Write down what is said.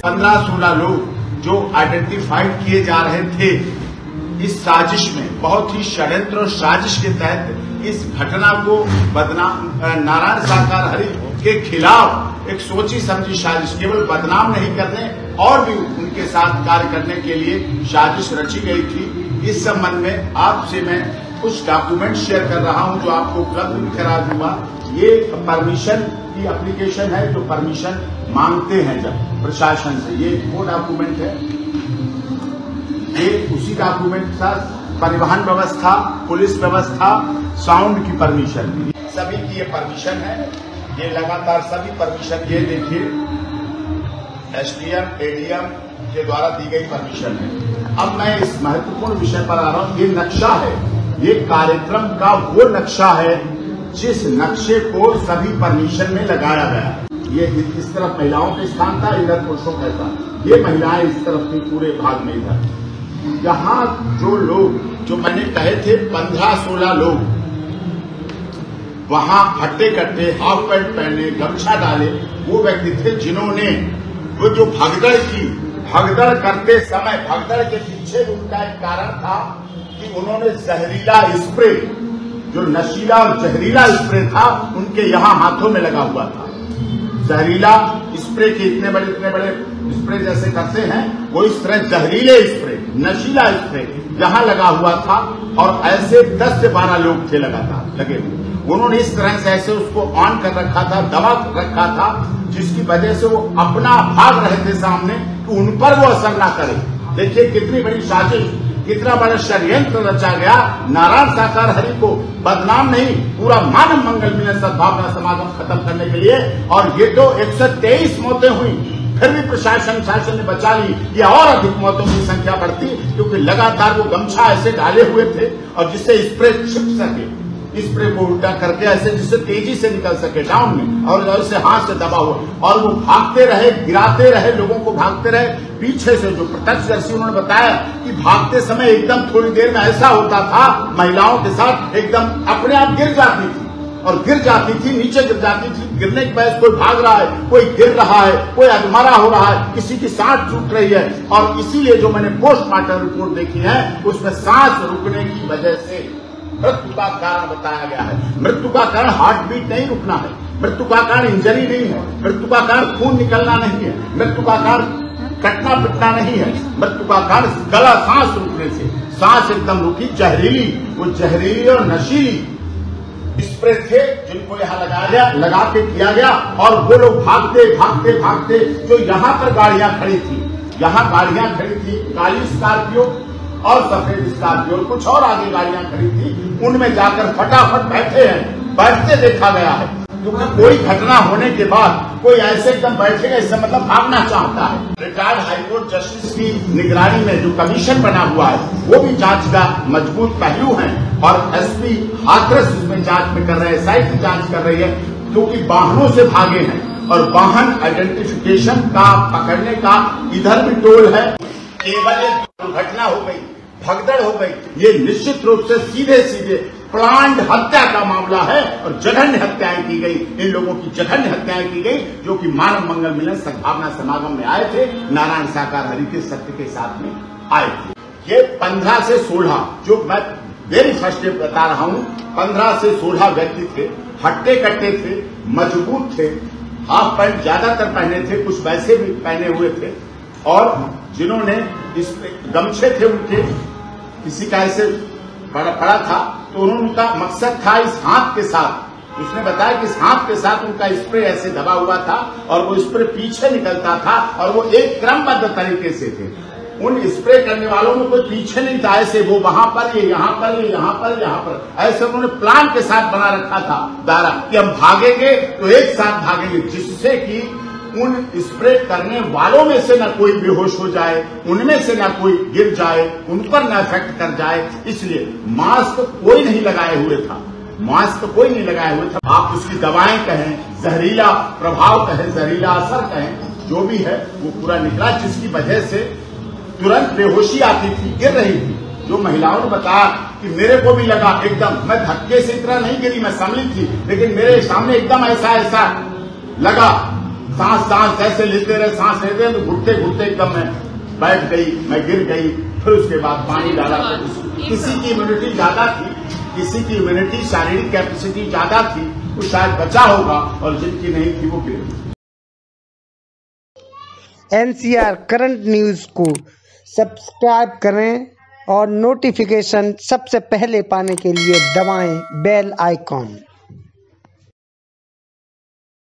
15-16 लोग जो आइडेंटिफाइड किए जा रहे थे इस साजिश में, बहुत ही षड्यंत्र और साजिश के तहत इस घटना को बदनाम नारायण साकार हरि के खिलाफ एक सोची समझी साजिश, केवल बदनाम नहीं करने और भी उनके साथ कार्य करने के लिए साजिश रची गई थी। इस संबंध में आपसे मैं कुछ डॉक्यूमेंट शेयर कर रहा हूं जो आपको उपलब्ध भी करा दूंगा। ये परमिशन की एप्लीकेशन है जो परमिशन मांगते हैं जब प्रशासन से, ये वो डॉक्यूमेंट है। ये उसी डॉक्यूमेंट के साथ परिवहन व्यवस्था, पुलिस व्यवस्था, साउंड की परमिशन, सभी की ये परमिशन है। ये लगातार सभी परमिशन, ये देखिए एसडीएम एडीएम के द्वारा दी गई परमिशन है। अब मैं इस महत्वपूर्ण विषय पर आ रहा हूं। ये नक्शा है, ये कार्यक्रम का वो नक्शा है जिस नक्शे को सभी परमिशन में लगाया गया। ये इस तरफ महिलाओं के स्थान था, इधर पुरुषों का था। ये महिलाएं इस तरफ थी पूरे भाग में। इधर यहाँ जो लोग, जो मैंने कहे थे 15-16 लोग वहां हट्टे कट्टे हाफ पैंट पहने गमछा डाले, वो व्यक्ति थे जिन्होंने वो जो भगदड़ की, भगदड़ करते समय भगदड़ के पीछे उनका एक कारण था कि उन्होंने जहरीला स्प्रे, जो नशीला और जहरीला स्प्रे था उनके यहाँ हाथों में लगा हुआ था। जहरीला स्प्रे के इतने बड़े स्प्रे जैसे करते हैं वो इस तरह जहरीले स्प्रे, नशीला स्प्रे यहाँ लगा हुआ था और ऐसे 10 से 12 लोग थे लगातार लगे हुए। उन्होंने इस तरह से ऐसे उसको ऑन कर रखा था, दबा रखा था, जिसकी वजह से वो अपना भाग रहे थे सामने कि उन पर वो असर ना करे। देखिए कितनी बड़ी साजिश, कितना बड़ा षड्यंत्र रचा गया नारायण साकार हरि को बदनाम नहीं, पूरा मानव मंगल मिलन सद्भावना समागम खत्म करने के लिए। और ये तो 123 मौतें हुई, फिर भी प्रशासन शासन ने बचा ली। ये और अधिक मौतों की संख्या बढ़ती क्योंकि लगातार वो गमछा ऐसे डाले हुए थे और जिससे स्प्रे छिप सके, स्प्रे को उल्टा करके ऐसे जिससे तेजी से निकल सके डाउन में, और ऐसे हाथ से दबा हुआ। और वो भागते रहे, गिराते रहे, लोगों को भागते रहे पीछे से। जो प्रत्यक्षदर्शी उन्होंने बताया कि भागते समय एकदम थोड़ी देर में ऐसा होता था महिलाओं के साथ, एकदम अपने आप गिर जाती थी और गिर जाती थी, नीचे गिर जाती थी। गिरने के बाद कोई भाग रहा है, कोई गिर रहा है, कोई अधमरा हो रहा है, किसी की सांस छूट रही है। और इसीलिए जो मैंने पोस्टमार्टम रिपोर्ट देखी है उसमें सांस रुकने की वजह से मृत्यु का कारण बताया गया है। मृत्यु का कारण हार्ट बीट नहीं रुकना है, मृत्यु का कारण इंजरी नहीं है, मृत्यु का कारण खून निकलना नहीं है, मृत्यु का कारण कटना पिटना नहीं है, मृत्यु का कारण गला सांस रुकने से, सांस एकदम रुकी। जहरीली, वो जहरीली और नशीली स्प्रे थे जिनको यहाँ लगाया गया, लगा के किया गया। और वो लोग भागते भागते भागते, जो यहाँ पर गाड़ियां खड़ी थी, यहाँ गाड़ियां खड़ी थी, काली स्कॉर्पियो और सफेद स्कॉर्पियो, कुछ और आगे गाड़ियां खड़ी थी, उनमें जाकर फटाफट बैठे हैं। बैठते देखा गया है क्योंकि कोई घटना होने के बाद कोई ऐसे एकदम बैठेगा, इससे मतलब भागना चाहता है। रिटायर्ड हाईकोर्ट जस्टिस की निगरानी में जो कमीशन बना हुआ है वो भी जांच का मजबूत पहलू है और एसपी हाथरस इसमें जांच में कर रहे हैं, एसआईटी जांच कर रही है क्योंकि वाहनों से भागे हैं और वाहन आइडेंटिफिकेशन का पकड़ने का इधर भी टोल है। केवल एक दुर्घटना हो गई, भगदड़ हो गई, ये निश्चित रूप से सीधे सीधे प्लान्ड हत्या का मामला है और जघन्य हत्याएं की गई। इन लोगों की जघन्य हत्याएं की गई जो कि मानव मंगल मिलन सद्भावना समागम में आए थे, नारायण साकार हरि के सत्य के साथ में आए थे। ये 15 से 16 जो मैं वेरी फर्स्ट डे बता रहा हूं, 15 से 16 व्यक्ति थे, हट्टे कट्टे थे, मजबूत थे, हाफ पैंट ज्यादातर पहने थे, कुछ वैसे भी पहने हुए थे। और जिन्होंने इस गमछे थे उनके, किसी का ऐसे पड़ा था तो उनका मकसद था इस हाथ के साथ, उसने बताया कि इस हाथ के साथ उनका स्प्रे ऐसे दबा हुआ था और वो स्प्रे पीछे निकलता था और वो एक क्रमबद्ध तरीके से थे। उन स्प्रे करने वालों में कोई पीछे नहीं था, ऐसे वो वहां पर, ये यहाँ पर, ये यहाँ पर, यहाँ पर, ऐसे उन्होंने प्लान के साथ बना रखा था दायरा कि हम भागेंगे तो एक साथ भागेंगे, जिससे कि उन स्प्रे करने वालों में से न कोई बेहोश हो जाए, उनमें से न कोई गिर जाए, उन पर न इफेक्ट कर जाए। इसलिए मास्क कोई नहीं लगाए हुए था, मास्क कोई नहीं लगाए हुए था। आप उसकी दवाएं कहें, जहरीला प्रभाव कहें, जहरीला असर कहें, जो भी है वो पूरा निकला, जिसकी वजह से तुरंत बेहोशी आती थी, गिर रही थी। जो महिलाओं ने बताया कि मेरे को भी लगा एकदम, मैं धक्के से इतना नहीं गिरी, मैं संभली थी, लेकिन मेरे सामने एकदम ऐसा लगा, सांस ऐसे लेते रहे, सांस लेते रहे, तो घुटते घुटते एकदम मैं बैठ गई, मैं गिर गई। फिर उसके बाद पानी डाला। किसी की इम्यूनिटी ज्यादा थी, किसी की इम्यूनिटी शारीरिक कैपेसिटी ज्यादा थी, वो शायद बचा होगा, और जिनकी नहीं थी वो गिर गई। NCR करंट न्यूज को सब्सक्राइब करें और नोटिफिकेशन सबसे पहले पाने के लिए दबाएं बेल आइकॉन।